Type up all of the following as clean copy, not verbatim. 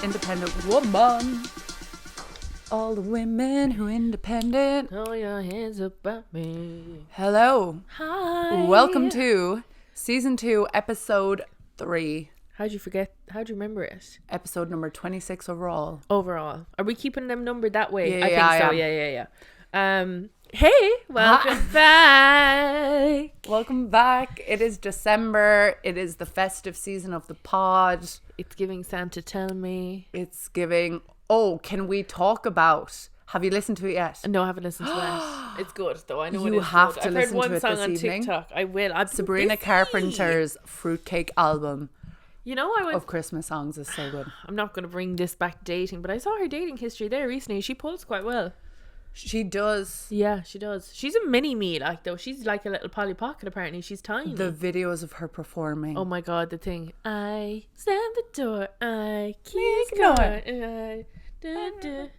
independent woman. All the women who independent. Throw your hands up at me. Hello. Hi. Welcome to season 2, episode 3. How'd you remember it? Episode number 26 overall. Overall. Are we keeping them numbered that way? Yeah, I think I so. am. Yeah. Hey, welcome back. Welcome back. It is December. It is the festive season of the pod. It's giving Santa tell me. It's giving... Oh, can we talk about... Have you listened to it yet? No, I haven't listened to it. It's good, though. I know You it is have good. to I've listen heard to one it song this on evening. TikTok. I will. I'm Sabrina busy. Carpenter's Fruitcake album You know, I went... of Christmas songs is so good. I'm not going to bring this back to dating, but I saw her dating history there recently. She pulls quite well. She does. Yeah, she does. She's a mini me, like, though. She's like a little Polly Pocket, apparently. She's tiny. The videos of her performing. Oh my god, the thing. I slam the door. I keep Please not. going.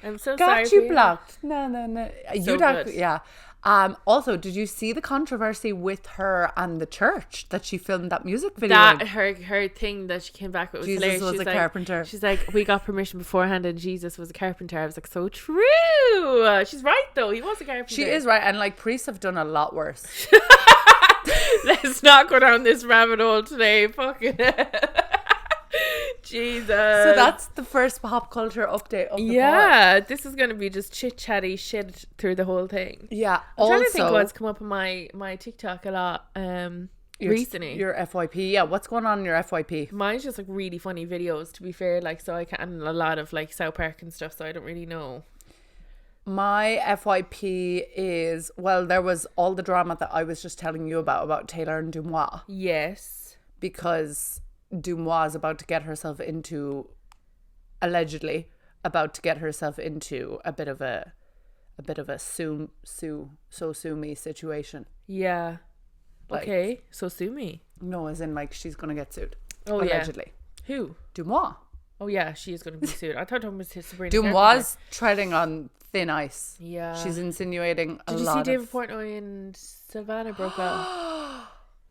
I'm so Got sorry. you blocked. No. So You'd good. yeah. Also, did you see the controversy with her and the church that she filmed that music video That in? her thing that she came back with was Jesus hilarious. was She's a like, carpenter. She's like, we got permission beforehand and Jesus was a carpenter. I was like, so true. She's right though. He was a carpenter. She is right, and like priests have done a lot worse. Let's not go down this rabbit hole today. Fucking Jesus. So that's the first pop culture update of the pod. Yeah, this is going to be just chit chatty shit through the whole thing. Yeah. I'm also, trying to think what's come up on my TikTok a lot recently. Your FYP. Yeah, what's going on in your FYP? Mine's just like really funny videos, to be fair. Like, so I can a lot of like South Park and stuff, so I don't really know. My FYP is, well, there was all the drama that I was just telling you about Taylor and Dumois, Yes. because Dumois is about to get herself into, allegedly, about to get herself into a bit of a sue me situation. Yeah. Like, Okay. So sue me. No, as in like she's gonna get sued. Oh, allegedly. yeah. Who? Dumois. Oh yeah, she is going to be sued. I thought it was Sabrina. Dumois treading on thin ice. Yeah. She's insinuating a Did you lot see of... David Portnoy and Savannah broke up?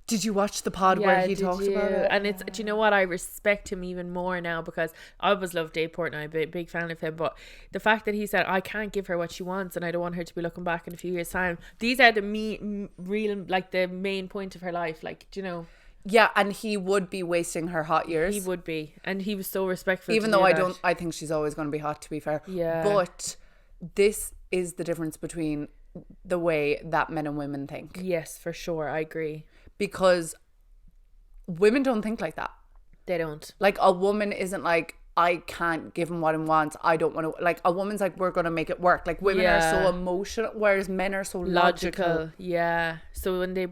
Did you watch the pod where he talked about it? And it's, do you know what? I respect him even more now because I always loved Dave Portnoy, big fan of him. But the fact that he said, I can't give her what she wants and I don't want her to be looking back in a few years' time. These are the real, like the main point of her life. Like, do you know? Yeah, and he would be wasting her hot years. He would be. And he was so respectful. Even to though do that. I think she's always going to be hot, to be fair. Yeah. But this is the difference between the way that men and women think. Yes, for sure. I agree. Because women don't think like that. They don't. Like, a woman isn't like, I can't give him what he wants. I don't want to. Like, a woman's like, we're going to make it work. Like, women are so emotional, whereas men are so logical. Yeah. So when they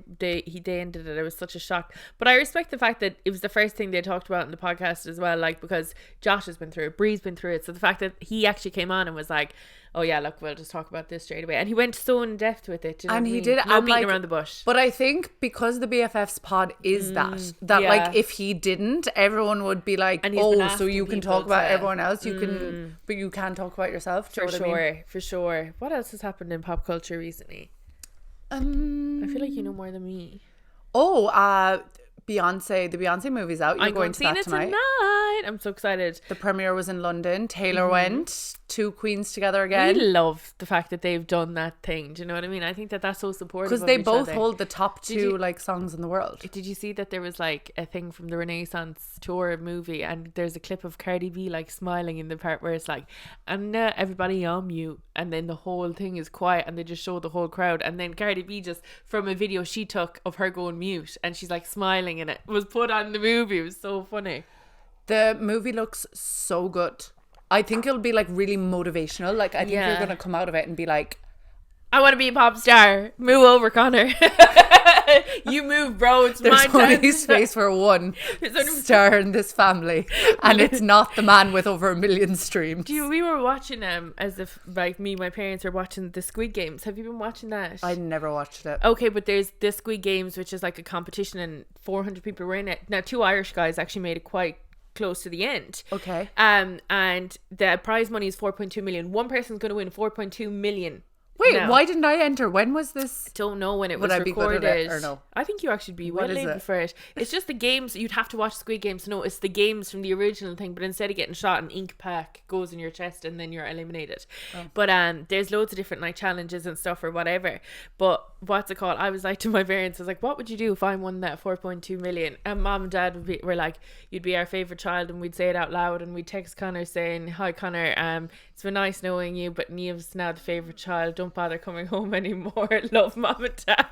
ended it, it was such a shock. But I respect the fact that it was the first thing they talked about in the podcast as well. Like, because Josh has been through it, Bree's been through it. So the fact that he actually came on and was like, oh yeah, look, we'll just talk about this straight away. And he went so in depth with it. Do you know And what I he mean? did. No and beating like, around the bush. But I think because the BFFs pod is that yeah. like if he didn't, everyone would be like, And he's been oh, so you asking can talk people about to- everyone else, you can, but you can't talk about yourself. Do you know what I mean? For sure. What else has happened in pop culture recently? I feel like you know more than me. Oh, the Beyonce movie's out. You're going to that tonight. I'm so excited. The premiere was in London. Taylor went. Two queens together again. I love the fact that they've done that thing. Do you know what I mean? I think that that's so supportive. Because they both hold the top two like songs in the world. Did you see that there was like a thing from the Renaissance tour movie, and there's a clip of Cardi B like smiling in the part where it's like, and everybody on mute, and then the whole thing is quiet, and they just show the whole crowd, and then Cardi B just from a video she took of her going mute, and she's like smiling, and it was put on the movie. It was so funny. The movie looks so good. I think it'll be like really motivational. Like, I think you're going to come out of it and be like, I want to be a pop star. Move over, Connor. You move, bro. It's my there's time. only space for one star in this family, and it's not the man with over 1 million streams. We were watching as if like me and my parents are watching the Squid Games. Have you been watching that? I never watched it. Okay, but there's the Squid Games, which is like a competition, and 400 people were in it. Now, 2 Irish guys actually made it quite close to the end. Okay. And the prize money is 4.2 million. One person's going to win 4.2 million. Wait, Really? now. Why didn't I enter? When was this? Don't know when it Would was I be good recorded. at it or no? I think you actually be well What is able it? for it. It's just the games. You'd have to watch Squid Games to know it's the games from the original thing, but instead of getting shot, an ink pack goes in your chest and then you're eliminated. Oh. But there's loads of different like challenges and stuff or whatever. But what's it called? I was like to my parents, I was like, what would you do if I won that 4.2 million? And mom and dad were like, you'd be our favourite child, and we'd say it out loud, and we'd text Connor saying, hi Connor, it's been nice knowing you, but Niamh's now the favourite child, don't bother coming home anymore, love mom and dad.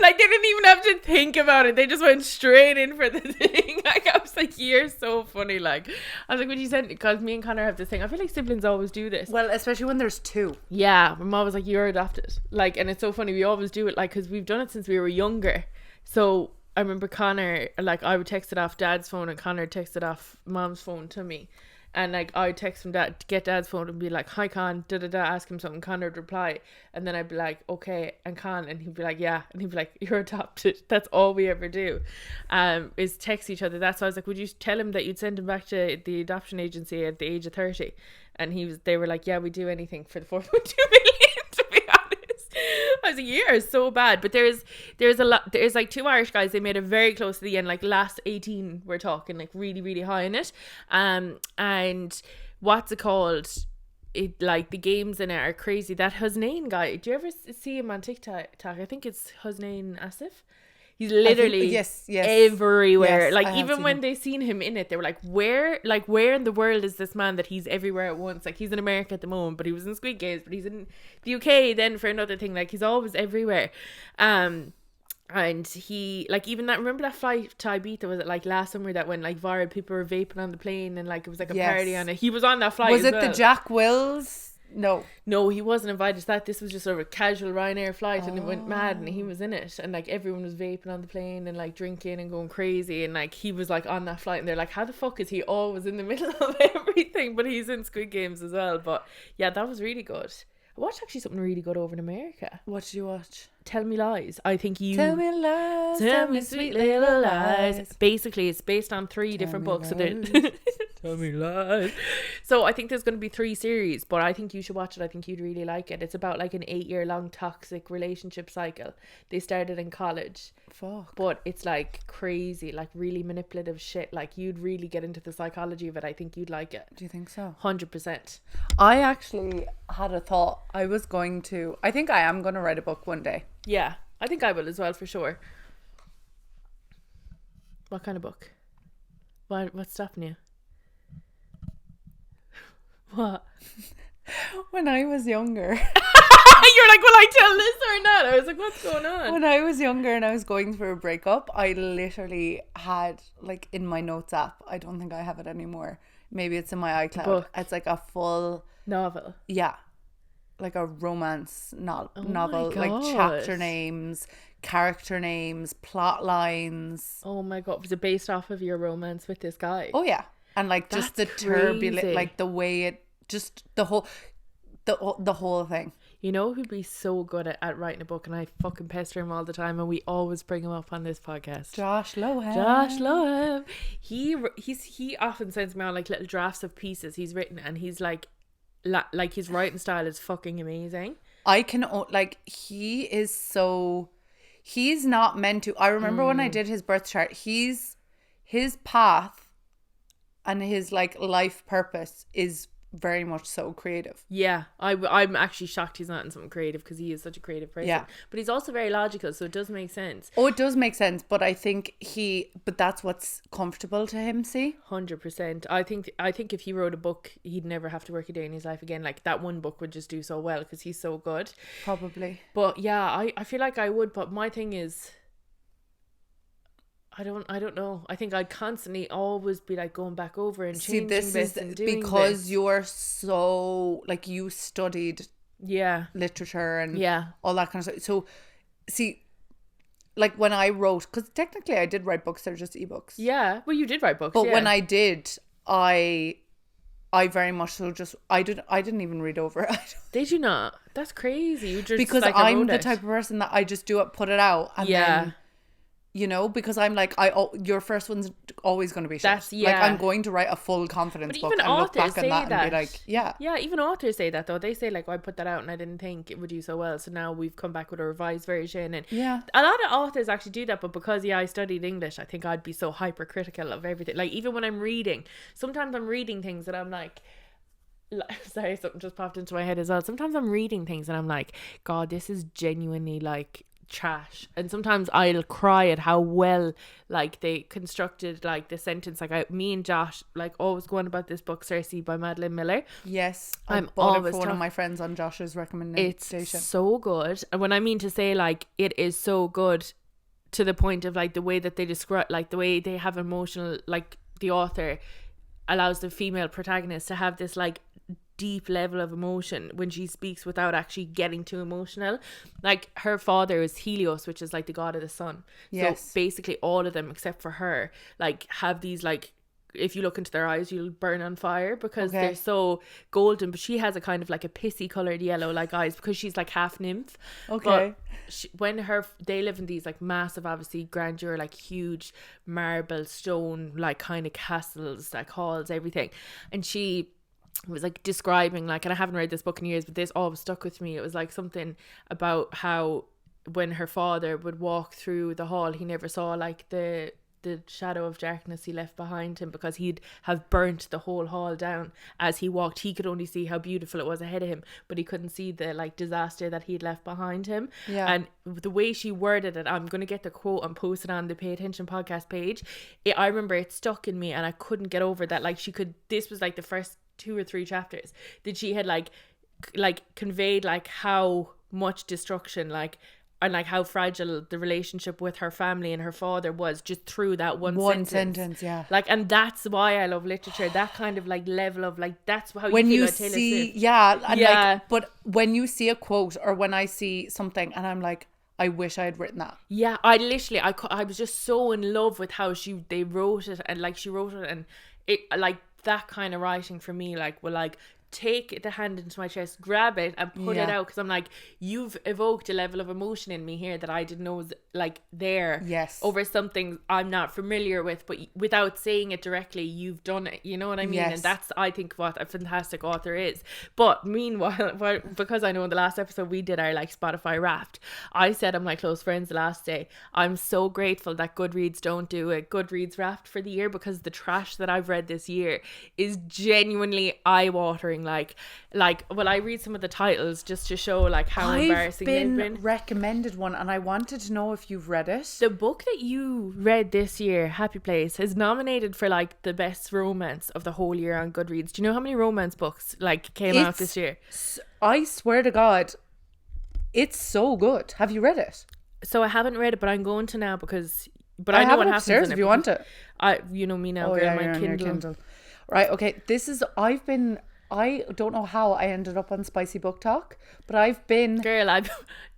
Like they didn't even have to think about it, they just went straight in for the thing. Like I was like, you're so funny. Like I was like, when you said, because me and Connor have this thing, I feel like siblings always do this. Well, especially when there's two. Yeah, my mom was like, you're adopted. Like, and it's so funny, we always do it, like, because we've done it since we were younger. So I remember Connor, like I would text it off dad's phone and Connor texted off mom's phone to me. And like I would text from dad to get dad's phone and be like, hi Con, ask him something. Connor would reply, and then I'd be like, okay, and Con, and he'd be like, yeah, and he'd be like, you're adopted. That's all we ever do, is text each other. That's why I was like, would you tell him that you'd send him back to the adoption agency at the age of 30? And they were like, yeah, we do anything for the 4.2 million, to be honest. I was like, you are so bad. But there's like two Irish guys, they made it very close to the end, like last 18 we're talking, like really really high in it. And what's it called, it like the games in it are crazy. That Husnain guy, do you ever see him on TikTok? I think it's Husnain Asif. He's literally yes everywhere. Yes, like even when they seen him in it, they were like, where in the world is this man that he's everywhere at once? Like he's in America at the moment, but he was in Squid Games, but he's in the UK then for another thing. Like he's always everywhere. And he, like, even that, remember that flight to Ibiza, was it like last summer that when like viral, people were vaping on the plane and like it was like a party on it? He was on that flight. Was as it well. the Jack Wills? No, he wasn't invited to that. This was just sort of a casual Ryanair flight, and it went mad, and he was in it, and like everyone was vaping on the plane and like drinking and going crazy, and like he was like on that flight, and they're like, how the fuck is he always in the middle of everything? But he's in Squid Games as well. But yeah, that was really good. I watched actually something really good over in America. What did you watch? Tell Me Lies. I think you... Tell me lies. Tell me sweet little lies. Basically, it's based on 3 different books. So Tell me lies. So I think there's going to be 3 series, but I think you should watch it. I think you'd really like it. It's about like an 8-year-long toxic relationship cycle. They started in college. Fuck. But it's like crazy, like really manipulative shit. Like you'd really get into the psychology of it. I think you'd like it. Do you think so? 100%. I actually had a thought. I think I am going to write a book one day. Yeah, I think I will as well, for sure. What kind of book? What's stopping you? What? When I was younger. You're like, will I tell this or not? I was like, what's going on? When I was younger and I was going through a breakup, I literally had, like, in my notes app, I don't think I have it anymore. Maybe it's in my iCloud. Book. It's like a full... Novel. Yeah. Like a romance novel. my Like God. chapter names, character names, plot lines. Oh my God. Was it based off of your romance with this guy? Oh, yeah. And like just the That's turbulent, crazy. like the way it, just the whole thing. You know who'd be so good at writing a book, and I fucking pester him all the time, and we always bring him up on this podcast. Josh Lohan. Josh Lohan. He often sends me out like little drafts of pieces he's written, and he's like his writing style is fucking amazing. He's not meant to. I remember when I did his birth chart, his path and his like life purpose is very much so creative. Yeah, I'm actually shocked he's not in something creative, because he is such a creative person. Yeah. But he's also very logical, so it does make sense. Oh, it does make sense, but I think but that's what's comfortable to him, see? 100%. I think if he wrote a book, he'd never have to work a day in his life again. Like that one book would just do so well because he's so good. Probably. But yeah, I feel like I would, but my thing is, I don't know. I think I'd constantly always be like going back over and changing this bits is and doing because this. you're so, like, you studied literature and all that kind of stuff. So see, like when I wrote, because technically I did write books, they're just ebooks. Yeah, well, you did write books. But when I did, I very much so just I didn't even read over it. Did you not? That's crazy. You just because like, I'm the type of person that I just do it, put it out, and then you know, because I'm like, your first one's always going to be shit. That's- Like, yeah. I'm going to write a full confidence But book even and look authors back on say that and that. be like, yeah. Yeah, even authors say that though. They say like, I put that out and I didn't think it would do so well, so now we've come back with a revised version. And Yeah. a lot of authors actually do that, but because I studied English, I think I'd be so hypercritical of everything. Like, even when I'm reading, sometimes I'm reading things and I'm like, sorry, something just popped into my head as well. Sometimes I'm reading things and I'm like, God, this is genuinely like trash. And sometimes I'll cry at how well like they constructed like the sentence. Like, me and Josh like always go on about this book Cersei by Madeline Miller. Yes, I'm I bought it always for one of my friends on Josh's recommendation. It's so good. And when I mean to say like it is so good to the point of like the way that they describe, like the way they have emotional, like the author allows the female protagonist to have this like deep level of emotion when she speaks without actually getting too emotional. Like, her father is Helios, which is like the god of the sun. Yes. So basically all of them except for her like have these like, if you look into their eyes you'll burn on fire because they're so golden, but she has a kind of like a pissy coloured yellow like eyes because she's like half nymph. Okay. But when they live in these like massive, obviously grandeur, like huge marble stone like kind of castles, like halls, everything, and she was like describing like, and I haven't read this book in years, but this always stuck with me. It was like something about how when her father would walk through the hall, he never saw like the shadow of darkness he left behind him because he'd have burnt the whole hall down as he walked. He could only see how beautiful it was ahead of him, but he couldn't see the like disaster that he'd left behind him. Yeah. And the way she worded it, I'm going to get the quote and post it on the Pay Attention podcast page. I remember it stuck in me and I couldn't get over that. Like, this was like the first 2 or 3 chapters that she had like conveyed like how much destruction like, and like how fragile the relationship with her family and her father was just through that one sentence. Yeah. Like, and that's why I love literature. That kind of like level of like, that's how When you feel you about Taylor see, Swift. yeah, and Yeah. like, but when you see a quote or when I see something and I'm like, I wish I had written that. Yeah, I was just so in love with how they wrote it, and like she wrote it, and it like that kind of writing for me like will like take the hand into my chest, grab it and put it out, because I'm like, you've evoked a level of emotion in me here that I didn't know was like there. Yes. Over something I'm not familiar with, but without saying it directly, you've done it. You know what I mean? Yes. And that's, I think, what a fantastic author is. But meanwhile, because I know in the last episode we did our like Spotify Wrapped, I said on my close friends the last day, I'm so grateful that Goodreads don't do a Goodreads Wrapped for the year, because the trash that I've read this year is genuinely eye-watering. Like well, I read some of the titles just to show like how embarrassing they've been. Recommended one, and I wanted to know if you've read it. The book that you read this year, Happy Place, is nominated for like the best romance of the whole year on Goodreads. Do you know how many romance books like came out this year? I swear to God, it's so good. Have you read it? So I haven't read it, but I'm going to now because. But I know have what it happens upstairs in if it. you want it. You know me now, Oh girl. yeah, My you're on your Kindle. Kindle. Right. Okay. I don't know how I ended up on Spicy Book Talk, but I've been. Girl,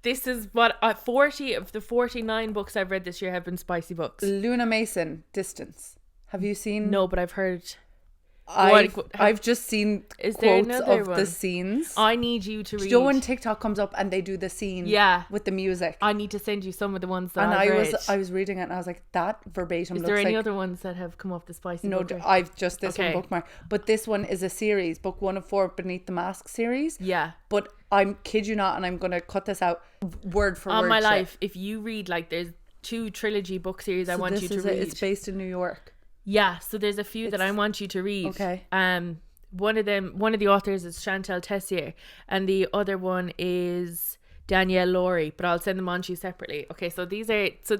this is what 40 of the 49 books I've read this year have been spicy books. Luna Mason, Distance. Have you seen? No, but I've heard. I've just seen Is there quotes another of one? the scenes. I need you to read. Do you know when TikTok comes up and they do the scene? Yeah. With the music. I need to send you some of the ones that And I've read. I was reading it and I was like, that verbatim Is looks there any like. other ones that have come off the spicy No, book? I've just this Okay. one bookmark. But this one is a series, book 1 of 4, Beneath the Mask series. Yeah. But I'm kid you not, and I'm gonna cut this out word for word. On my shit. life, if you read like there's 2 trilogy book series I want you to read. It's based in New York. Yeah, so there's a few that I want you to read. Okay. One of the authors is Chantal Tessier, and the other one is Danielle Laurie, but I'll send them on to you separately. Okay, so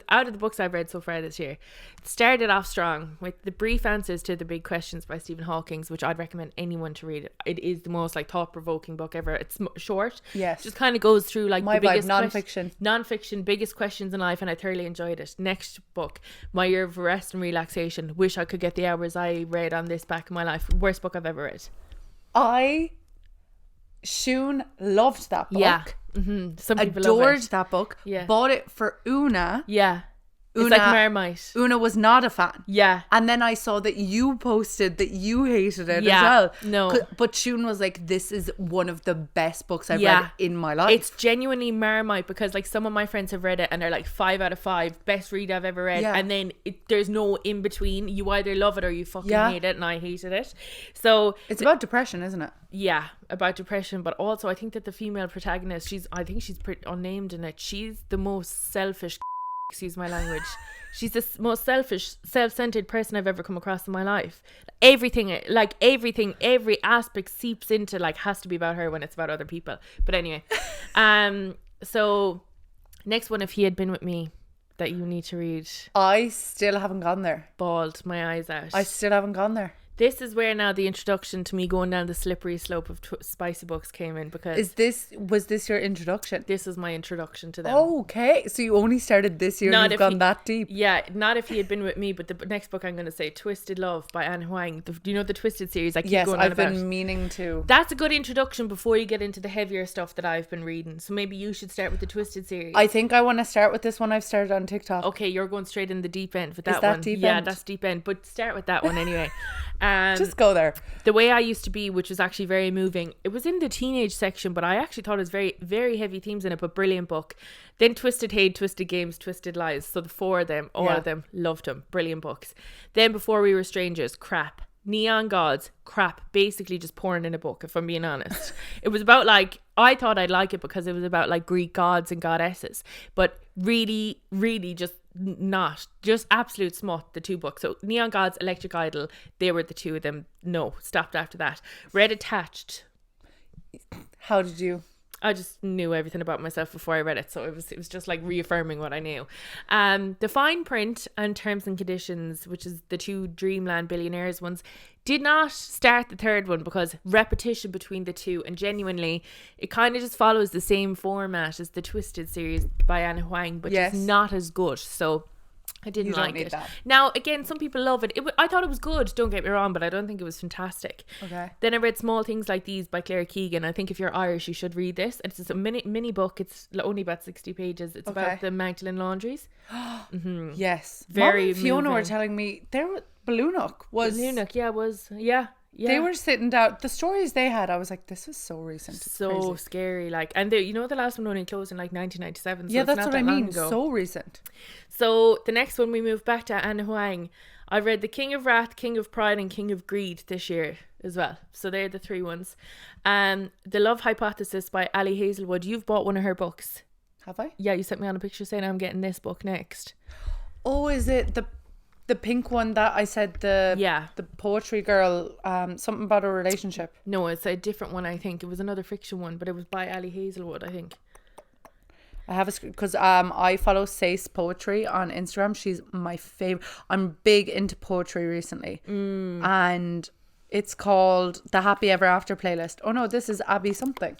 out of the books I've read so far this year, it started off strong with The Brief Answers to the Big Questions by Stephen Hawking, which I'd recommend anyone to read. It is the most like thought-provoking book ever. It's short. Yes. Just kind of goes through like My the biggest vibe, non-fiction biggest questions in life, and I thoroughly enjoyed it. Next book, My Year of Rest and Relaxation. Wish I could get the hours I read on this back in my life. Worst book I've ever read. Shun loved that book. Yeah. Mm-hmm. Some people adored love it. that book. Yeah. Bought it for Una. Yeah. It's like Marmite. Una was not a fan. Yeah. And then I saw that you posted that you hated it as Yeah. well. No. But Shun was like, this is one of the best books I've read in my life. It's genuinely Marmite, because like some of my friends have read it and they're like 5 out of 5, best read I've ever read. Yeah. And then there's no in between. You either love it or you fucking hate it, and I hated it. So it's about depression, isn't it? yeah, about depression, but also I think that the female protagonist, I think she's pretty unnamed in it. She's the most selfish, excuse my language. She's the most selfish, self-centered person I've ever come across in my life. Everything, every aspect seeps into like has to be about her when it's about other people. But anyway, so next one, If He Had Been With Me, that you need to read. I still haven't gone there. Bawled my eyes out. I still haven't gone there. This is where now the introduction to me going down the slippery slope of spicy books came in, because was this your introduction? this is my introduction to them. Okay, so you only started this year and you've gone that deep. Yeah, not If He Had Been With Me, but the next book I'm going to say, Twisted Love by Anne Huang. Do you know the Twisted series? I keep Yes, going on I've about. been meaning to. That's a good introduction before you get into the heavier stuff that I've been reading. So maybe you should start with the Twisted series. I think I want to start with this one I've started on TikTok. Okay, you're going straight in the deep end with that, Is that one. deep Yeah, end? that's deep end. But start with that one anyway. Just go there. The Way I Used to Be, which was actually very moving. It was in the teenage section, but I actually thought it was very, very heavy themes in it, but brilliant book. Then Twisted Hate, Twisted Games, Twisted Lies. So the 4 of them, all of them, loved them. Brilliant books. Then Before We Were Strangers, crap. Neon Gods, crap. Basically just pouring in a book, if I'm being honest. It was about like, I thought I'd like it because it was about like Greek gods and goddesses, but really, really just not. Just absolute smut, the 2 books. So Neon Gods, Electric Idol, they were the 2 of them. No, stopped after that. Read Attached. How did you? I just knew everything about myself before I read it, so it was just like reaffirming what I knew. The Fine Print and Terms and Conditions, which is the 2 Dreamland Billionaires ones, did not start the 3rd one because repetition between the 2, and genuinely it kind of just follows the same format as the Twisted series by Anna Huang, but Yes. just not as good. So I didn't You don't like need it. that. Now, again, some people love it. I thought it was good, don't get me wrong, but I don't think it was fantastic. Okay. Then I read Small Things Like These by Claire Keegan. I think if you're Irish, you should read this. It's just a mini book. It's only about 60 pages. It's about the Magdalene laundries. Yes. Very Mom and Fiona were moving. telling me Balloonuk was. Lunuk, yeah. They were sitting down. The stories they had, I was like, this was so recent. It's so crazy. scary. Like, and the last one only closed in like 1997. So Yeah, it's that's not what that I long mean. ago. So recent. So the next one we move back to Anne Huang. I read The King of Wrath, King of Pride, and King of Greed this year as well. So they're the 3 ones. The Love Hypothesis by Ali Hazelwood. You've bought one of her books. Have I? Yeah, you sent me on a picture saying I'm getting this book next. Oh, is it the pink one that I said the poetry girl, something about a relationship? No, it's a different one, I think. It was another fiction one, but it was by Ali Hazelwood, I think. I have because I follow Sace Poetry on Instagram. She's my favorite. I'm big into poetry recently, and it's called the Happy Ever After playlist. Oh no, this is Abby something.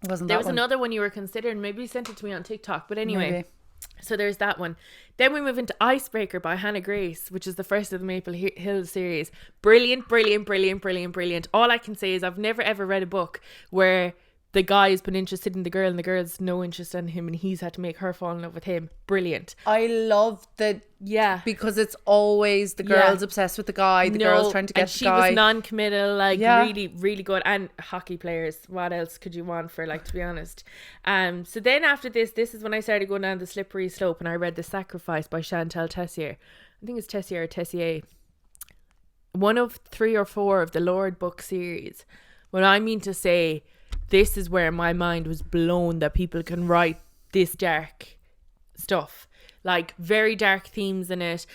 It wasn't There that was one. another one you were considering. Maybe you sent it to me on TikTok. But anyway, Maybe. So there's that one. Then we move into Icebreaker by Hannah Grace, which is the first of the Maple Hill series. Brilliant. All I can say is I've never ever read a book where the guy has been interested in the girl and the girl's no interest in him and he's had to make her fall in love with him. Brilliant. I love that. Yeah. Because it's always the girl's obsessed with the guy, the girl's trying to get and the she guy. was non-committal, like really, really good. And hockey players, what else could you want for, like, to be honest? So then after this is when I started going down the slippery slope and I read The Sacrifice by Chantal Tessier. I think it's Tessier or Tessier. One of 3 or 4 of the Lord book series. What I mean to say, this is where my mind was blown that people can write this dark stuff. Like, very dark themes in it.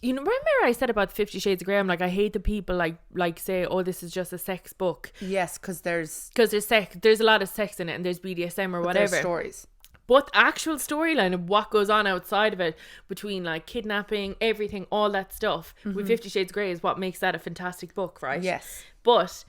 You know, remember I said about 50 Shades of Grey? I'm like, I hate the people like say, oh, this is just a sex book. Yes, because there's sex. There's a lot of sex in it and there's BDSM or whatever. there's stories. But the actual storyline of what goes on outside of it, between like kidnapping, everything, all that stuff, with 50 Shades of Grey is what makes that a fantastic book, right? Yes. But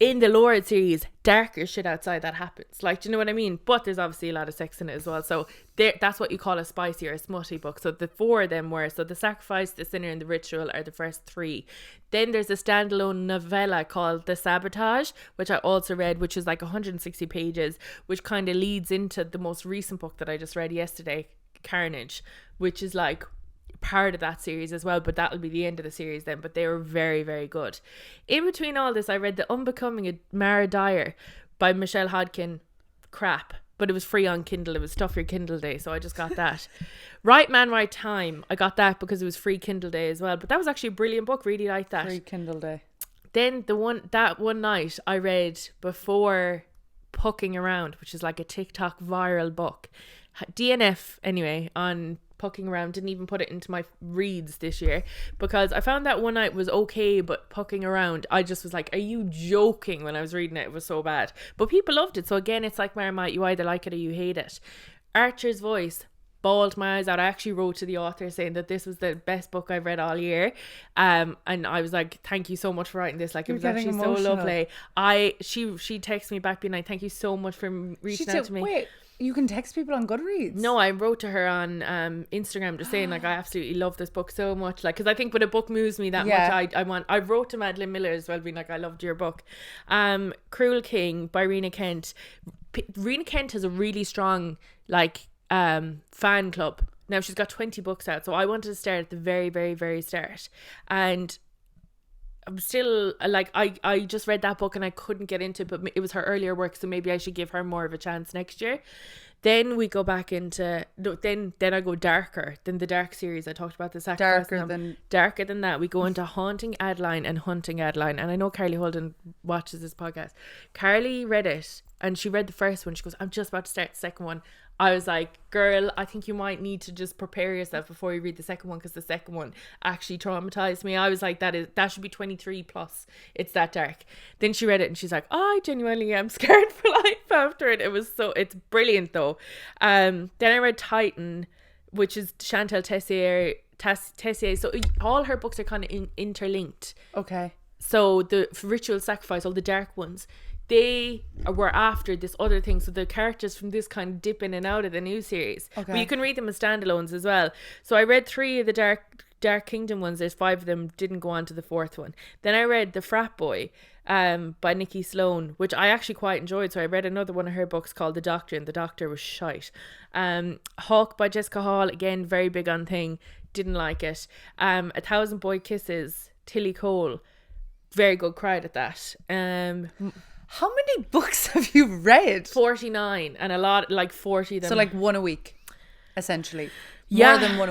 in the Lord series, darker shit outside that happens. Like, do you know what I mean? But there's obviously a lot of sex in it as well. So that's what you call a spicy or a smutty book. So the 4 of them were, so The Sacrifice, The Sinner and The Ritual are the first 3. Then there's a standalone novella called The Sabotage, which I also read, which is like 160 pages, which kind of leads into the most recent book that I just read yesterday. Carnage, which is like part of that series as well, but that'll be the end of the series then. But they were very, very good. In between all this, I read The Unbecoming of Mara Dyer by Michelle Hodkin. Crap, but it was free on Kindle. It was Stuff Your Kindle Day, so I just got that. Right Man, Right Time, I got that because it was free Kindle Day as well, but that was actually a brilliant book. Really liked that. Free Kindle Day. Then that one night I read Before Pucking Around, which is like a TikTok viral book. DNF anyway on Pucking Around, didn't even put it into my reads this year because I found that one night was okay, but Pucking Around, I just was like, are you joking? When I was reading it, it was so bad, but people loved it. So again, it's like Marmite, you either like it or you hate it. Archer's Voice, bawled my eyes out. I actually wrote to the author saying that this was the best book I've read all year, and I was like, thank you so much for writing this. Like, it was actually so lovely. She texted me back being like, thank you so much for reaching out to me. Wait, you can text people on Goodreads? No, I wrote to her on Instagram just saying like, I absolutely love this book so much, like, because I think when a book moves me that much, I wrote to Madeline Miller as well being like, I loved your book. Cruel King by Rena Kent. Rena Kent has a really strong like fan club. Now she's got 20 books out, so I wanted to start at the very, very, very start, and I'm still like, I just read that book and I couldn't get into it, but it was her earlier work, so maybe I should give her more of a chance next year. Then we go back into then I go darker than the Dark series. I talked about this. Darker than that. We go into Haunting Adeline and Hunting Adeline. And I know Carly Holden watches this podcast. Carly read it and she read the first one. She goes, I'm just about to start the second one. I was like, girl, I think you might need to just prepare yourself before you read the second one, because the second one actually traumatized me. I was like, that should be 23 plus. It's that dark. Then she read it and she's like, oh, I genuinely am scared for life after it. It's brilliant though. Then I read Titan, which is Chantal Tessier. So all her books are kind of interlinked. Okay. So the Ritual Sacrifice, all the dark ones, they were after this other thing. So the characters from this kind of dip in and out of the new series. Okay. But you can read them as standalones as well. So I read 3 of the Dark Kingdom ones. There's 5 of them, didn't go on to the 4th one. Then I read The Frat Boy by Nikki Sloan, which I actually quite enjoyed. So I read another one of her books called The Doctor, and The Doctor was shite. Hawk by Jessica Hall, again, very big on thing, didn't like it. 1,000 Boy Kisses, Tilly Cole, very good, cried at that. How many books have you read? 49, and a lot, like 40 of them. So like one a week, essentially. Yeah, more than one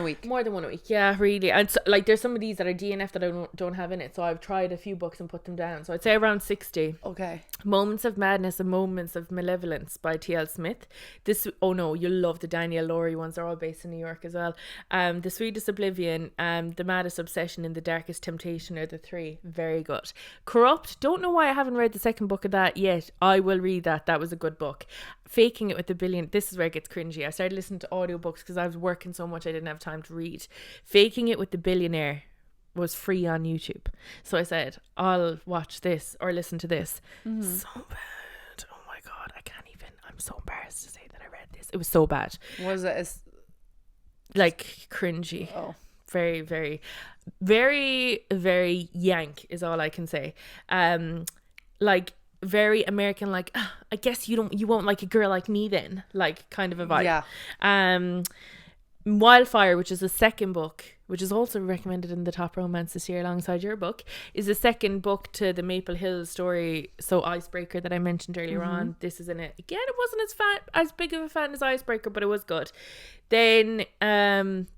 a week. Yeah, really. And so, like, there's some of these that are DNF that I don't have in it, so I've tried a few books and put them down. So I'd say around 60. Okay. Moments of Madness and Moments of Malevolence by T.L. Smith. You'll love the Danielle Laurie ones. They're all based in New York as well. The Sweetest Oblivion, The Maddest Obsession, and The Darkest Temptation are the 3. Very good. Corrupt, don't know why I haven't read the second book of that yet. I will read that. That was a good book. Faking It with the Billion. This is where it gets cringy. I started listening to audiobooks because I was working so much I didn't have time to read. Faking It with the Billionaire was free on YouTube, so I said, I'll watch this or listen to this. So bad. Oh my god, I can't even. I'm so embarrassed to say that I read this. It was so bad. Was it like cringy? Oh, very, very, very, very yank is all I can say. Like very American, like, I guess you won't like a girl like me then, like, kind of a vibe. Yeah. Wildfire, which is the second book, which is also recommended in the top romance this year alongside your book, is the second book to the Maple Hill story. So Icebreaker that I mentioned earlier on, this is in it. Again, it wasn't as big of a fan as Icebreaker, but it was good. Then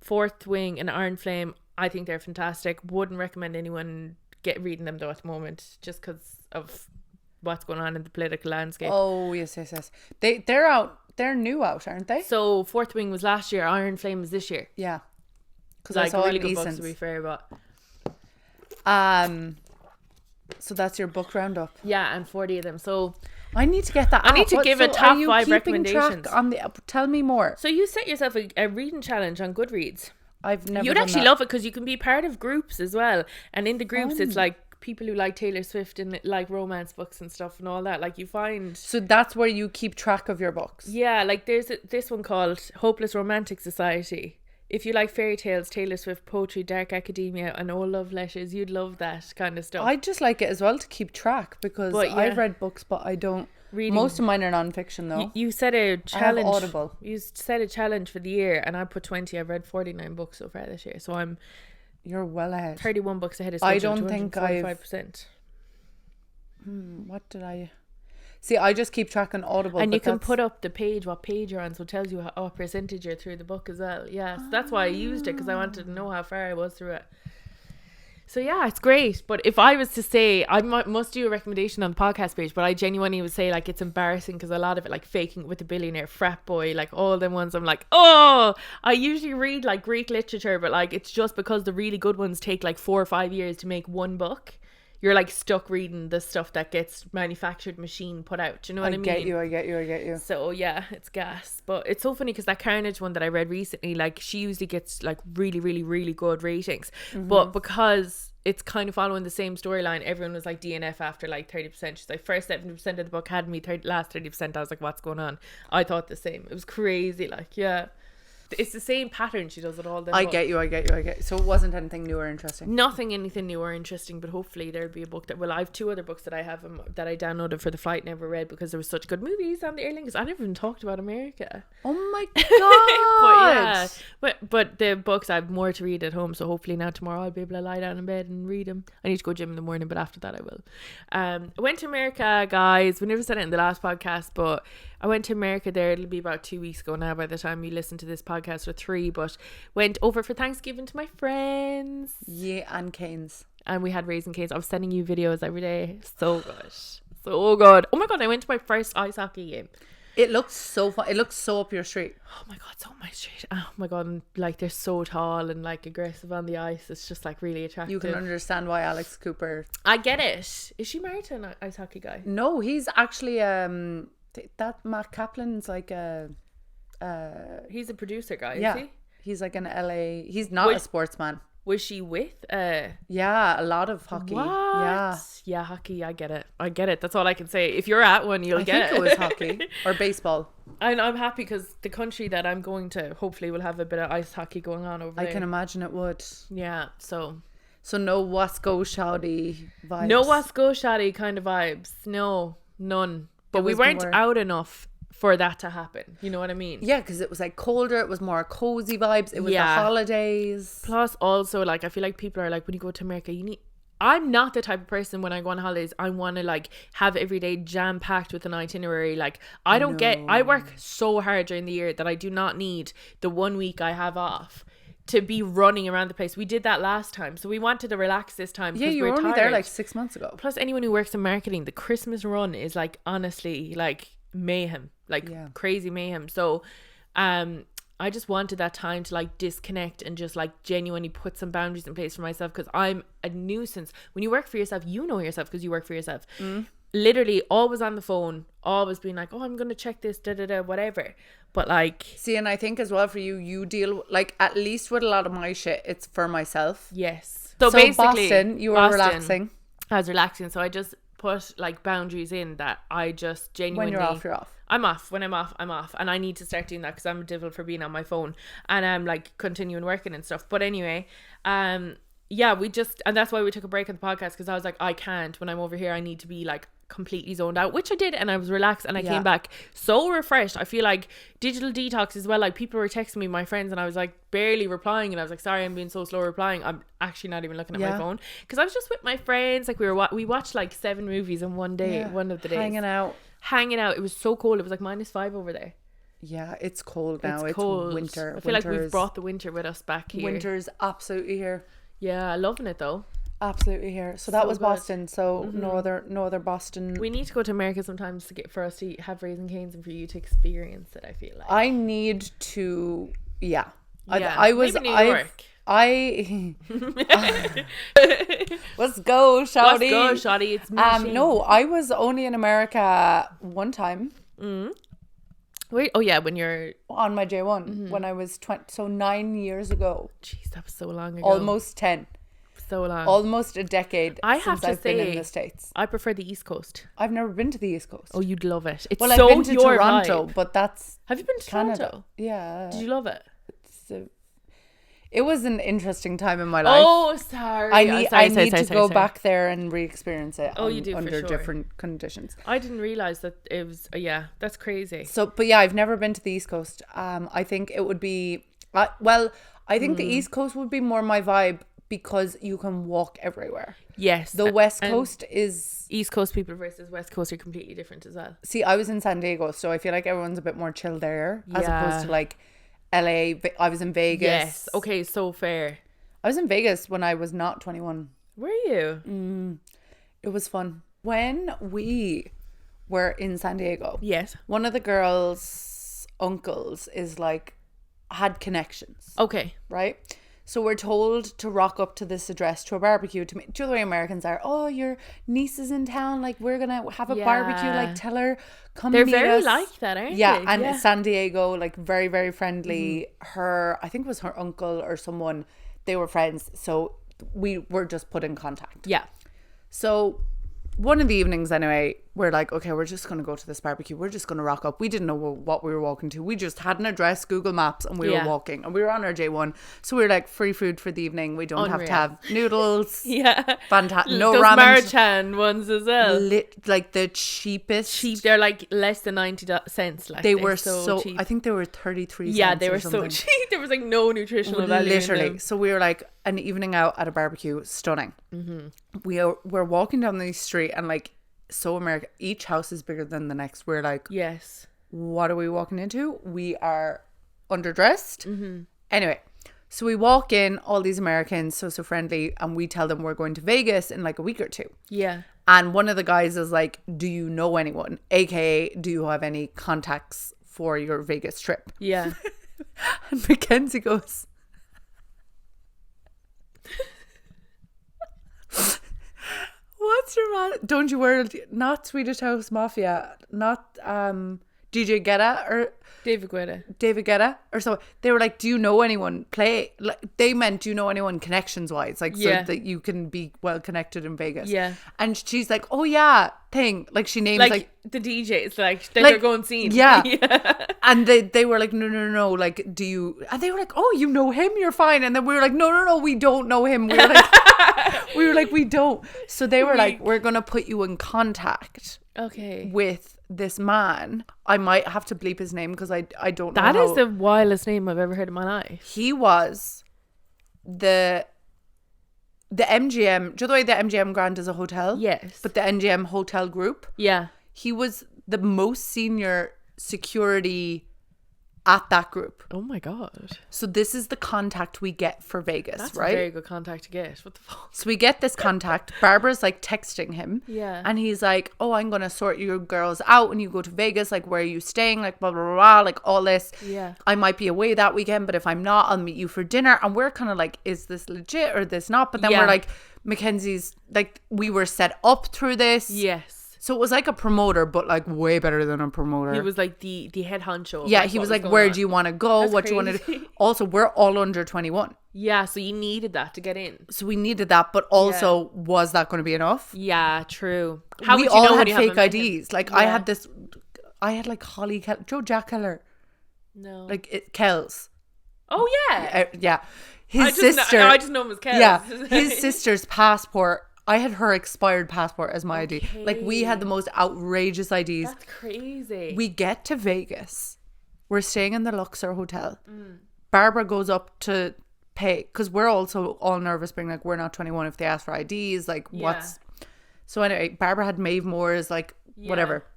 Fourth Wing and Iron Flame, I think they're fantastic. Wouldn't recommend anyone reading them though at the moment, just because of what's going on in the political landscape. Oh, yes. They're out. They're new out, aren't they? So Fourth Wing was last year, Iron Flame was this year. Yeah. Because like, I saw really it good recent. books, to be fair, but so that's your book roundup. Yeah, and 40 of them. So I need to get that. I need to give a top 5 recommendations. Tell me more. So you set yourself a reading challenge on Goodreads. I've never. You'd done actually that. love it because you can be part of groups as well, and in the groups it's like people who like Taylor Swift and like romance books and stuff and all that. Like, you find. So that's where you keep track of your books. Yeah, like there's this one called Hopeless Romantic Society. If you like fairy tales, Taylor Swift, poetry, dark academia, and all love letters, you'd love that kind of stuff. I just like it as well to keep track because I've read books, but I don't. reading. Most of mine are non-fiction though. You said a challenge. I have Audible. You said a challenge for the year, and I put 20. I've read 49 books so far this year, so I'm. You're well ahead. 31 books ahead of I schedule. don't think 245%. What did I? See, I just keep tracking Audible. And you can put up the page, what page you're on, so it tells you what percentage you're through the book as well. Yeah, so that's why I used it, because I wanted to know how far I was through it. So yeah, it's great. But if I was to say, I must do a recommendation on the podcast page, but I genuinely would say, like, it's embarrassing because a lot of it, like Faking It with the Billionaire, Frat Boy, like all them ones, I'm like, oh, I usually read like Greek literature, but like it's just because the really good ones take like 4 or 5 years to make one book. You're like stuck reading the stuff that gets manufactured, machine put out. Do you know what I mean? I get you. So yeah, it's gas. But it's so funny because that Carnage one that I read recently, like she usually gets like really, really, really good ratings. But because it's kind of following the same storyline, everyone was like DNF after like 30%. She's like, first 70% of the book had me, last 30%. I was like, what's going on? I thought the same. It was crazy. Like, yeah. It's the same pattern. She does it all the time. I get you. So it wasn't anything new or interesting. Anything new or interesting, but hopefully there'll be a book that. Well, I have 2 other books that I have that I downloaded for the flight, never read because there were such good movies on the airlines. I never even talked about America. Oh my god! but the books I have more to read at home. So hopefully now tomorrow I'll be able to lie down in bed and read them. I need to go gym in the morning, but after that I will. I went to America, guys. We never said it in the last podcast, but I went to America there. It'll be about 2 weeks ago now by the time you listen to this podcast, or 3, but went over for Thanksgiving to my friends. Yeah, and Canes. And we had Raisin Canes. I was sending you videos every day. So good. So good. Oh my god, I went to my first ice hockey game. It looks so fun. It looks so up your street. Oh my god, so my street. Oh my god, and like they're so tall and like aggressive on the ice. It's just like really attractive. You can understand why Alex Cooper. I get it. Is she married to an ice hockey guy? No, he's actually that Matt Kaplan's like a he's a producer guy, yeah, is he? He's like an LA. He's not a sportsman. Was she with yeah, a lot of hockey. What? Yeah, hockey. I get it. That's all I can say. If you're at one, you'll get it. I think it was hockey or baseball. And I'm happy because the country that I'm going to hopefully will have a bit of ice hockey going on over there. I can imagine it would. Yeah, so no Wasco Shouty vibes. No Wasco Shouty kind of vibes. No, none. But we weren't out enough for that to happen. You know what I mean? Yeah, because it was like colder. It was more cozy vibes. It was the holidays. Plus also, like, I feel like people are like, when you go to America, I'm not the type of person when I go on holidays, I want to like have every day jam packed with an itinerary. Like I work so hard during the year that I do not need the 1 week I have off to be running around the place. We did that last time, so we wanted to relax this time. Yeah, you were only there like 6 months ago. Plus, anyone who works in marketing, the Christmas run is like honestly like mayhem, like crazy mayhem. So I just wanted that time to like disconnect and just like genuinely put some boundaries in place for myself, because I'm a nuisance. When you work for yourself, you know yourself because you work for yourself. Literally always on the phone, always being like, oh, I'm gonna check this, whatever. But like, see, and I think as well for you deal like, at least with a lot of my shit, it's for myself. Yes. So basically, Boston, you were relaxing. I was relaxing, so I just put like boundaries in that I just genuinely. When you're off, you're off. I'm off. When I'm off, I'm off, and I need to start doing that because I'm a devil for being on my phone, and I'm like continuing working and stuff. But anyway, yeah, and that's why we took a break on the podcast, because I was like, I can't. When I'm over here, I need to be like completely zoned out, which I did, and I was relaxed, and I came back so refreshed. I feel like digital detox as well. Like, people were texting me, my friends, and I was like barely replying, and I was like, sorry, I'm being so slow replying. I'm actually not even looking at my phone, because I was just with my friends. Like, we watched like 7 movies in one day, one of the days, hanging out. It was so cold. It was like -5 over there. Yeah, it's cold now. It's cold. Winter. I feel like we've brought the winter with us back here. Winter's absolutely here. Yeah, loving it though. Absolutely here. So that was good. Boston. So no other Boston. We need to go to America sometimes for us to have Raisin Canes and for you to experience it. I feel like I need to. Yeah. I was. Maybe New York. Let's go, Shawty. Let's go, Shawty. It's me. No, I was only in America one time. Wait, oh yeah, when you're on my J1 when I was 20, so 9 years ago. Jeez, that was so long ago. Almost 10. So long. Almost a decade. I have since I've been in the States. I prefer the East Coast. I've never been to the East Coast. Oh, you'd love it. It's well, so I've been to your Toronto, vibe. but that's Have you been to Canada. Toronto? Yeah. Did you love it? It was an interesting time in my life. Oh, sorry. I need to go back there and re-experience it. Oh, you do, under for sure. different conditions. I didn't realize that it was. Yeah, that's crazy. So, but yeah, I've never been to the East Coast. I think it would be. I think the East Coast would be more my vibe because you can walk everywhere. Yes. The West Coast is... East Coast people versus West Coast are completely different as well. See, I was in San Diego, so I feel like everyone's a bit more chill there as opposed to like LA. I was in Vegas. Yes. Okay, so fair. I was in Vegas when I was not 21. Were you? It was fun. When we were in San Diego, Yes. one of the girls' uncles is like, had connections. Okay. Right? So we're told to rock up to this address to a barbecue to meet. Do you know the way Americans are? Oh, your niece is in town. Like, we're going to have a barbecue. Like, tell her, come They're meet very us. like that, aren't Yeah, they? and San Diego, like, very, very friendly. Her, I think it was her uncle or someone, they were friends. So we were just put in contact. Yeah. So one of the evenings anyway, we're like, okay, we're just going to go to this barbecue. We're just going to rock up. We didn't know what we were walking to. We just had an address, Google Maps, and we were walking. And we were on our J1. So we were like, free food for the evening. We don't have to have noodles. Yeah. Fantastic. No those ramen. Marchan ones as well. Like the cheapest. Cheap. They're like less than 90 cents. Like, They were so cheap. I think they were 33 cents. Yeah, they were or something. so cheap. There was like no nutritional value. Literally. In them. So we were like an evening out at a barbecue. Stunning. We're walking down the street and like, so American. Each house is bigger than the next. We're like, yes. What are we walking into? We are underdressed. Anyway, so we walk in, all these Americans, so friendly, and we tell them we're going to Vegas in like a week or two. Yeah. And one of the guys is like, do you know anyone? AKA, do you have any contacts for your Vegas trip? Yeah. And Mackenzie goes, what's your man? Don't you worry, not Swedish House Mafia, not DJ Guetta or David Guetta or so. They were like, do you know anyone play? Like, they meant, do you know anyone connections wise? Like, so that you can be well connected in Vegas. Yeah. And she's like, oh yeah, thing. Like, she names like the DJs, like they're going scene. Yeah. And they were like, no. Like, do you? And they were like, oh, you know him? You're fine. And then we were like, no, we don't know him. We were like, we don't. So they were like, we're gonna put you in contact. Okay. With this man. I might have to bleep his name because I don't know. That is the wildest name I've ever heard in my life. He was the MGM. Do you know the way the MGM Grand is a hotel? Yes. But the MGM Hotel Group. Yeah. He was the most senior security at that group. Oh my god. So this is the contact we get for Vegas, That's right? a very good contact to get. What the fuck? So we get this contact. Barbara's like texting him. Yeah. And he's like, oh, I'm going to sort your girls out when you go to Vegas. Like, where are you staying? Like, blah, blah, blah, blah. Like, all this. Yeah. I might be away that weekend, but if I'm not, I'll meet you for dinner. And we're kind of like, is this legit or this not? But then we're like, Mackenzie's, like, we were set up through this. Yes. So it was like a promoter, but like way better than a promoter. He was like the head honcho. Yeah, he was like, where do you want to go? That's what do you want to do? Also, we're all under 21. Yeah, so you needed that to get in. So we needed that, but also, was that going to be enough? Yeah, true. How we would you all know had when you fake haven't met him? IDs. Like, I had like Holly Keller, Joe Jack Keller. No. Like, Kells. Oh, yeah. Yeah. His sister. I just know him as Kells. Yeah. His sister's passport. I had her expired passport as my ID. Like, we had the most outrageous IDs. That's crazy. We get to Vegas. We're staying in the Luxor Hotel. Barbara goes up to pay, because we're also all nervous being like, we're not 21 if they ask for IDs. Like, what's... So anyway, Barbara had Maeve Moore's, like, whatever.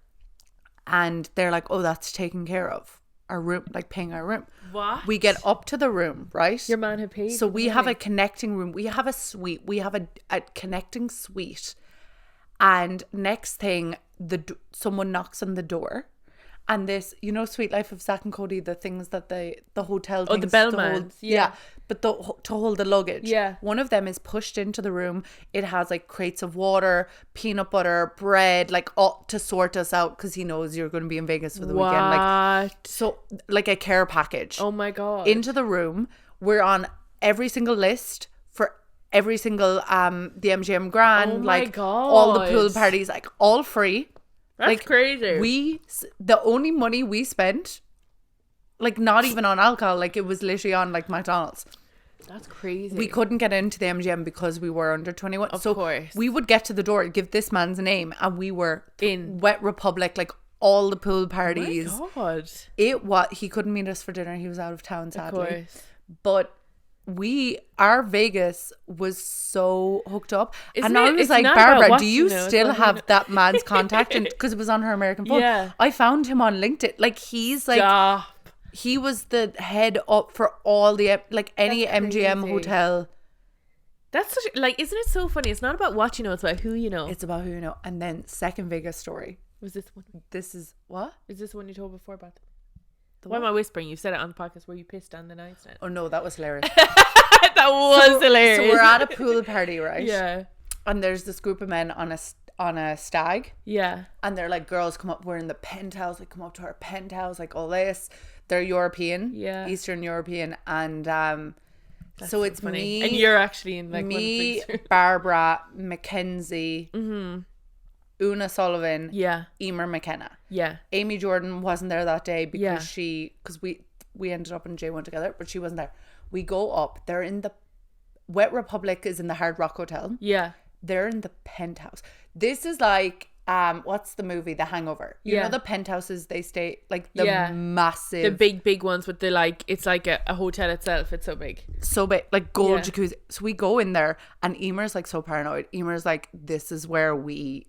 And they're like, oh, that's taken care of. Our room, like, paying our room. What? We get up to the room, right? Your man had paid. So we have a connecting room. We have a suite. We have a connecting suite. And next thing, someone knocks on the door. And this, you know, Sweet Life of Zack and Cody, the things that the hotel things the to bellmans, hold, but to hold the luggage. Yeah. One of them is pushed into the room. It has like crates of water, peanut butter, bread, like all to sort us out because he knows you're going to be in Vegas for the weekend. Like, so like a care package. Oh my god. Into the room. We're on every single list for every single the MGM Grand. Oh my like god. All the pool parties, like all free. That's like, crazy. The only money we spent, like, not even on alcohol, like, it was literally on like McDonald's. That's crazy. We couldn't get into the MGM because we were under 21. Of so course. we would get to the door, give this man's name, and we were in Wet Republic, like all the pool Oh parties. my God. He couldn't meet us for dinner. He was out of town, sadly. Of course. But our Vegas was so hooked up. Isn't and I it? was It's like, not about Barbara, what do you you know, it's still what you have know." that man's contact? And because it was on her American phone. Yeah. I found him on LinkedIn. Like, he's like, Stop. he was the head up for all the, like, any That's MGM crazy. hotel. That's such, like, isn't it so funny? It's not about what you know, it's about who you know. It's about who you know. And then second Vegas story. Was this one? This is what? Is this one you told before about? The Why what? am I whispering? You said it on the podcast. Were you pissed on the nightstand? Oh no, that was hilarious. That was hilarious. So we're at a pool party, right? Yeah. And there's this group of men on a stag. Yeah. And they're like, girls come up, we're in the penthouse, like come up to our penthouse, like all this. They're European, Yeah. Eastern European, and That's so it's funny. me, And you're actually in like me, one of the pictures. Barbara, Mackenzie, Una Sullivan, Yeah. Emer McKenna. Yeah. Amy Jordan wasn't there that day Yeah. because we ended up in J1 together, but she wasn't there. We go up. They're in the Wet Republic is in the Hard Rock Hotel. Yeah. They're in the penthouse. This is like what's the movie The Hangover? You know the penthouses they stay like the massive, The big ones with the like it's like a hotel itself. It's so big. so big, like gold Yeah. jacuzzi. So we go in there and Emer's like so paranoid. Emer's like, this is where we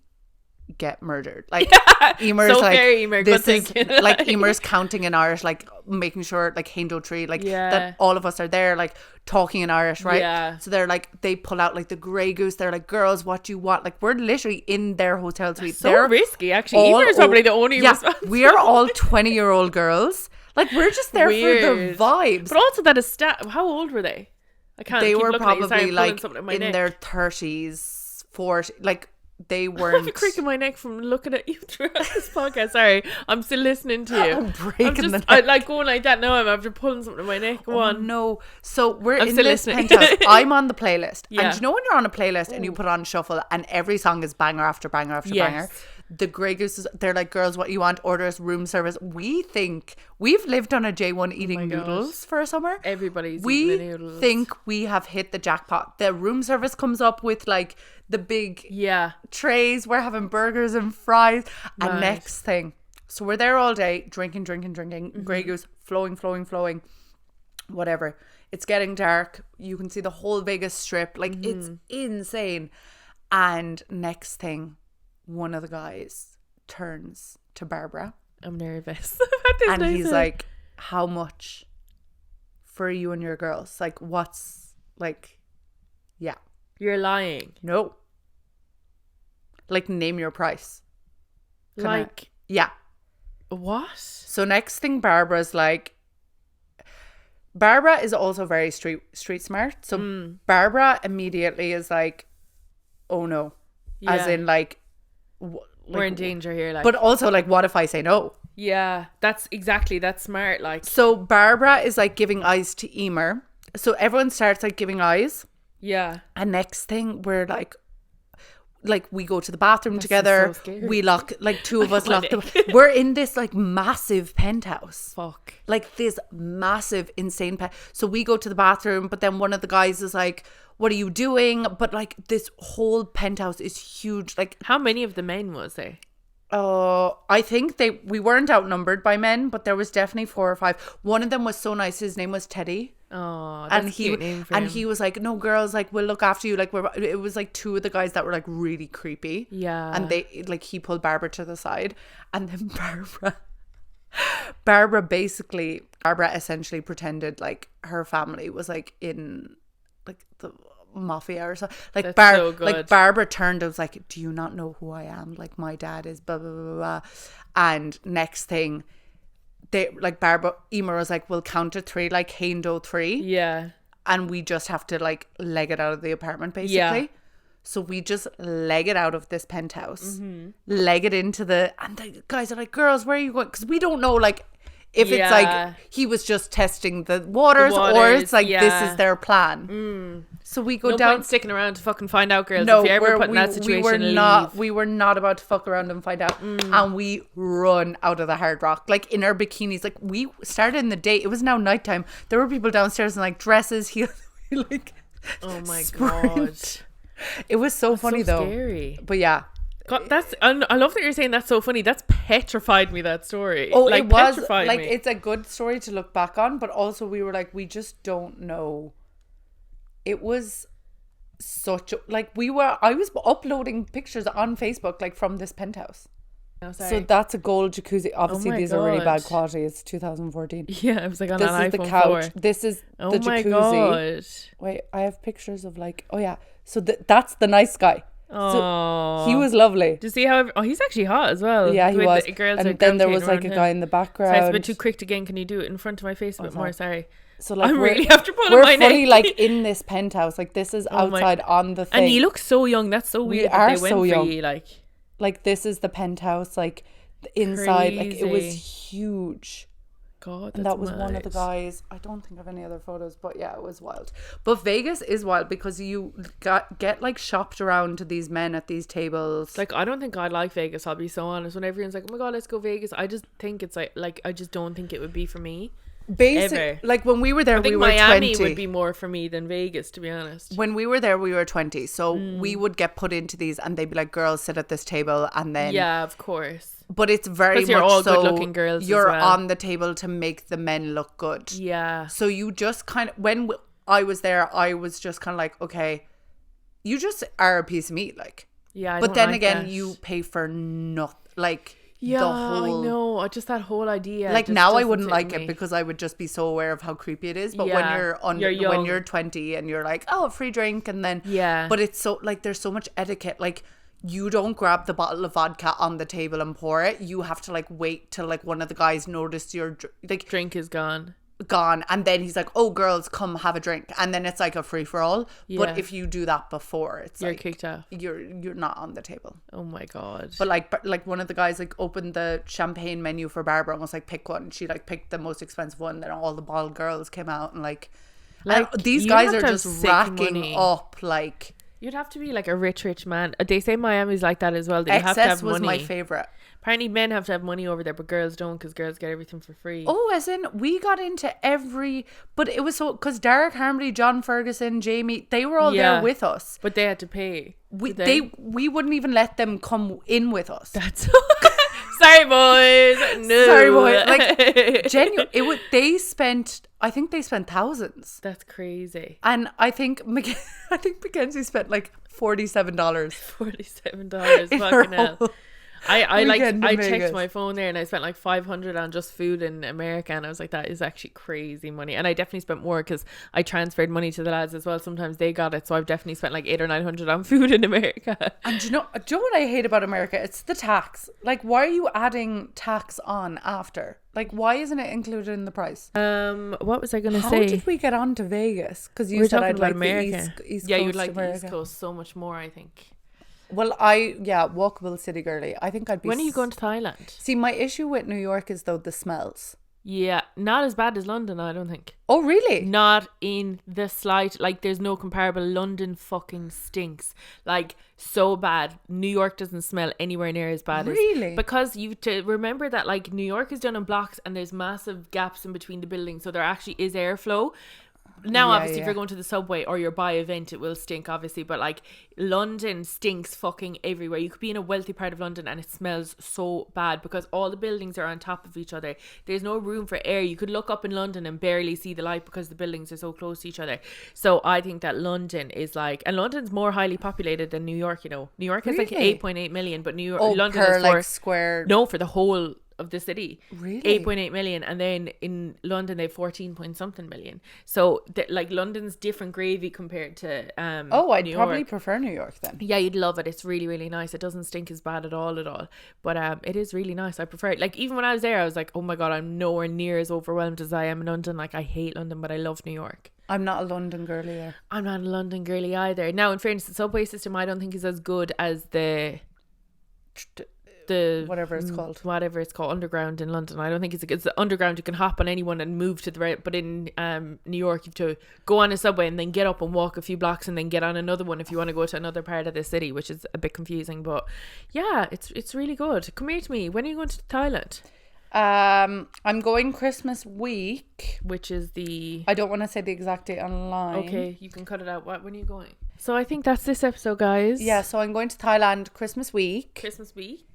get murdered. Like Emer's So like, fair, Emer, this good is thinking. like Emer's counting in Irish, like making sure like Hendo Tree, like Yeah. that all of us are there, like talking in Irish, right? Yeah. So they're like, they pull out like the Grey Goose. They're like, girls, what do you want? Like we're literally in their hotel suite. So They're risky, actually. all Emer's probably the only responsible. we are all 20-year-old girls. Like we're just there for the Weird. vibes. But also that is how old were they? I can't. They keep were looking at you. Sorry, probably I'm pulling like something in my in neck. their 30s, 40s. Like they I have a weren't. creak in my neck from looking at you throughout this podcast. Sorry, I'm still listening to you. I'm breaking the I neck. like going like that now. I'm after pulling something in my neck. Go Oh, on. no. So we're I'm in still this listening. penthouse. I'm on the playlist. Yeah. And you know when you're on a playlist and you put on shuffle and every song is banger after banger after Yes. banger. The Grey Gooses, they're like, girls, what you want? Order us room service. We think we've lived on a J1 eating God. noodles for a summer. Everybody's We eating the noodles. think we have hit the jackpot. The room service comes up with like the big Yeah. trays. We're having burgers and fries. And Right. next thing, so we're there all day drinking. Grey Goose flowing. Whatever. It's getting dark. You can see the whole Vegas Strip. Like it's insane. And next thing, one of the guys turns to Barbara I'm nervous about this. and he's night. like, how much for you and your girls? Like, what's like, yeah. "You're lying." No. Like, name your price. Can I- Like Yeah. what? So next thing, Barbara is also very street smart. So Barbara immediately is like, oh no. As Yeah. in like, We're in danger here. Like, but also like, what if I say no? yeah, that's smart. Like, So Barbara is like giving eyes to Emer. So everyone starts like giving eyes. yeah, And next thing we're like we go to the bathroom together. so scary. We lock, like two of us my lock we're in this like massive penthouse. fuck. Like this massive, insane so we go to the bathroom, but then one of the guys is like, what are you doing? But like this whole penthouse is huge. Like, How many of the men was there? I think we weren't outnumbered by men, but there was definitely 4 or 5. One of them was so nice. His name was Teddy. Oh, that's And a cute name for him. he was like, no, girls, like we'll look after you. Like it was like 2 of the guys that were like really creepy. Yeah. And they like, he pulled Barbara to the side, and then Barbara essentially pretended like her family was like in like the mafia or something. Like That's so good. like Barbara turned and was like, do you not know who I am? Like my dad is blah blah blah blah. And next thing, they like Emer was like, we'll count to 3, like Hendo 3. Yeah. And we just have to like leg it out of the apartment basically. Yeah. So we just leg it out of this penthouse, leg it into and the guys are like, girls, where are you going? Because we don't know like if it's Yeah. like he was just testing the waters, or it's like this is their plan. So we go No down. point sticking around to fucking find out, girls. No, if you're ever put in that situation, we were not about to fuck around and find out. And we run out of the Hard Rock, like in our bikinis. Like we started in the day. It was now nighttime. There were people downstairs in like dresses, heels. like, Oh my sprint. God. It was so funny so though. Scary. But yeah. God, I love that you're saying that's so funny. That's petrified me, that story. Oh, like, it was petrified like me. it's a good story to look back on, but also we were like, we just don't know. It was such a, like I was uploading pictures on Facebook like from this penthouse. Oh, sorry. So that's a gold jacuzzi. Obviously, my these are really bad God. quality. It's 2014. Yeah, I was like on This an is the iPhone couch. 4. This is Oh the my jacuzzi. God. Wait, I have pictures of like, oh yeah. So that's the nice guy. Oh, So he was lovely. Do you see how? Oh, he's actually hot as well. Yeah, he With was. The girls And are then there was gravitating like a around guy him. in the Sorry, it's a background. bit too quick again. Can you do it in front of my face a bit more? Sorry. So like I'm really after pulling we're my fully neck. like in this penthouse. Like this is Oh my- outside on the thing. And you look so young. That's so weird. That are they went so for young. you, like this is the penthouse. Like the inside, like it was Crazy. huge. God, And that was one of the guys. I don't think of any other photos, but yeah, it was wild. But Vegas is wild because you get like shopped around to these men at these tables. Like, I don't think I'd like Vegas. I'll be so honest. When everyone's like, "Oh my God, let's go Vegas," I just think it's like I just don't think it would be for me. Ever. Like when we were there, I think we were Miami 20. would be more for me than Vegas, to be honest. When we were there, we were 20. So we would get put into these and they'd be like, girls, sit at this table. And then, Yeah, of course. but it's very 'Cause you're much all so good-looking girls as you're well. on the table to make the men look good. Yeah. So you just kind of, when I was there, I was just kind of like, okay, you just are a piece of meat. Like, Yeah. but then like again, that. you pay for nothing. Like, Yeah, the whole, I know. Just that whole idea. like just now I doesn't wouldn't sit like with it me. because I would just be so aware of how creepy it is. But when Yeah, you're you're young. when you're 20 and you're like, oh, a free drink, and then Yeah. but it's so like there's so much etiquette. Like you don't grab the bottle of vodka on the table and pour it. You have to like wait till like one of the guys noticed your like Drink is gone. gone, and then he's like, oh, girls, come have a drink, and then it's like a free for all. Yeah. But if you do that before, it's You're like kicked out. you're not on the table. Oh my God. But like one of the guys like opened the champagne menu for Barbara and was like, pick one. She like picked the most expensive one. Then all the bald girls came out and like these you guys have are to have just sick racking money. up like. You'd have to be like a rich man. They say Miami's like that as well. That you have to Excess have was money. my favorite. Apparently men have to have money over there, but girls don't, because girls get everything for free. Oh, as in we got into but it was so because Derek Harmony, John Ferguson, Jamie, they were all there with us. But they had to pay. We wouldn't even let them come in with us. That's sorry boys. No. Sorry, boy. Like genuine, I think they spent thousands. That's crazy. And I think Mackenzie spent like $47. $47. Fucking hell. I Weekend in checked Vegas. my phone there and I spent like $500 on just food in America, and I was like, that is actually crazy money. And I definitely spent more because I transferred money to the lads as well. Sometimes they got it, so I've definitely spent like $800 or $900 on food in America. And do you know what I hate about America? It's the tax. Like, why are you adding tax on after? Like, why isn't it included in the price? What was I gonna How say? did we get on to Vegas? Because you We're said talking I'd about like America. the East Yeah, Coast you'd like America. the East Coast so much more, I think. Well, walkable city girly. I think I'd be. When are you going to Thailand? See, my issue with New York is though the smells. Yeah, not as bad as London, I don't think. Oh, really? Not in the slight. Like, there's no comparable. London fucking stinks. Like, so bad. New York doesn't smell anywhere near as bad. Really? Because you to remember that, like, New York is done in blocks and there's massive gaps in between the buildings, so there actually is airflow. Now, obviously, if you're going to the subway or you're by a vent, it will stink, obviously. But, like, London stinks fucking everywhere. You could be in a wealthy part of London and it smells so bad because all the buildings are on top of each other. There's no room for air. You could look up in London and barely see the light because the buildings are so close to each other. So I think that London is like... And London's more highly populated than New York, you know. New York has like Really? 8.8 million, but New York... Oh, London per is for... like square. No, for the whole of the city. Really? 8.8 million, and then in London they have 14 point something million. So like London's different gravy compared to Oh, I'd New probably York. prefer New York then. Yeah, you'd love it. It's really, really nice. It doesn't stink as bad at all. But it is really nice. I prefer it. Like, even when I was there, I was like, oh my God, I'm nowhere near as overwhelmed as I am in London. Like, I hate London, but I love New York. I'm not a London girly there. I'm not a London girly either. Now, in fairness, the subway system I don't think is as good as the Whatever it's called. underground in London. I don't think it's the underground. You can hop on anyone and move to the right, but in New York you have to go on a subway and then get up and walk a few blocks and then get on another one if you want to go to another part of the city, which is a bit confusing. But yeah, it's really good. Come here to me. When are you going to Thailand? I'm going Christmas week. Which is the... I don't want to say the exact date online. Okay, you can cut it out. When are you going? So I think that's this episode, guys. Yeah, so I'm going to Thailand Christmas week. Christmas week.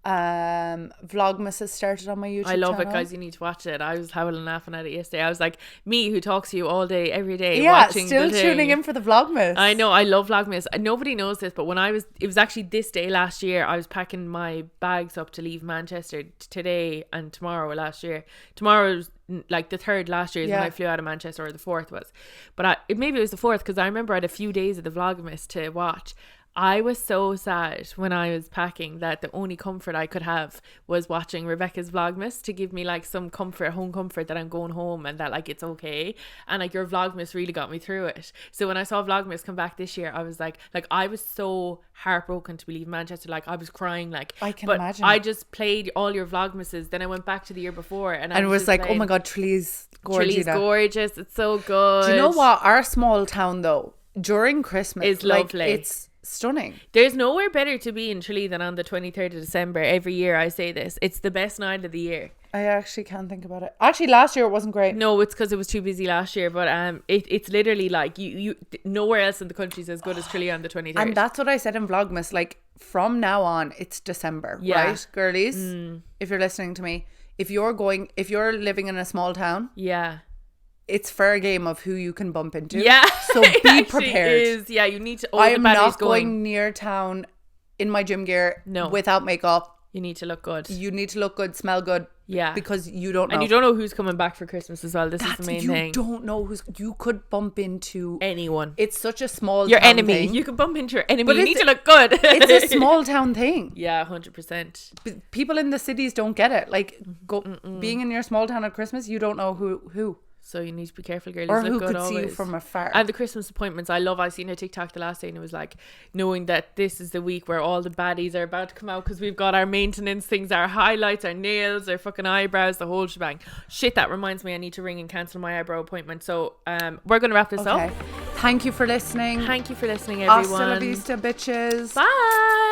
Vlogmas has started on my YouTube I love channel. it, guys. You need to watch it. I was howling laughing at it yesterday. I was like, me who talks to you all day, every day, watching still the thing. tuning in for the Vlogmas. I know, I love Vlogmas. Nobody knows this, but it was actually this day last year, I was packing my bags up to leave Manchester today and tomorrow last year. Tomorrow's like the 3rd last year is when I flew out of Manchester, or the 4th was. But maybe it was the 4th, because I remember I had a few days of the Vlogmas to watch. I was so sad when I was packing that the only comfort I could have was watching Rebecca's Vlogmas to give me like some comfort, home comfort, that I'm going home and that like it's okay. And like your Vlogmas really got me through it. So when I saw Vlogmas come back this year, I was like I was so heartbroken to be leaving Manchester. Like I was crying. Like I can imagine. I just played all your Vlogmases. Then I went back to the year before and it was like, oh my God, Tralee's gorgeous. Tralee's gorgeous. It's so good. Do you know what? Our small town though, during Christmas, is lovely. It's stunning. There's nowhere better to be in Tralee than on the 23rd of December. Every year I say this. It's the best night of the year. I actually can't think about it. Actually, last year it wasn't great. No, it's because it was too busy last year. But it's literally like you nowhere else in the country is as good as Tralee on the 23rd. And that's what I said in Vlogmas. Like from now on, it's December, right, girlies? If you're listening to me, if you're living in a small town, it's fair game of who you can bump into. Yeah. So be prepared. Yeah, you need to. I am not going near town in my gym gear without makeup. You need to look good. You need to look good, smell good. Yeah. Because you don't know. And you don't know who's coming back for Christmas as well. This is the main thing. You don't know you could bump into anyone. It's such a small your town enemy thing. You could bump into your enemy. But you need to look good. It's a small town thing. Yeah, 100%. People in the cities don't get it. Like being in your small town at Christmas, you don't know who. So you need to be careful, girls. Or who could see you from afar. And the Christmas appointments, I seen a TikTok the last day and it was like, knowing that this is the week where all the baddies are about to come out because we've got our maintenance things, our highlights, our nails, our fucking eyebrows, the whole shebang. Shit, that reminds me I need to ring and cancel my eyebrow appointment. So we're going to wrap this up. Thank you for listening. Thank you for listening, everyone. Hasta la vista, bitches. Bye.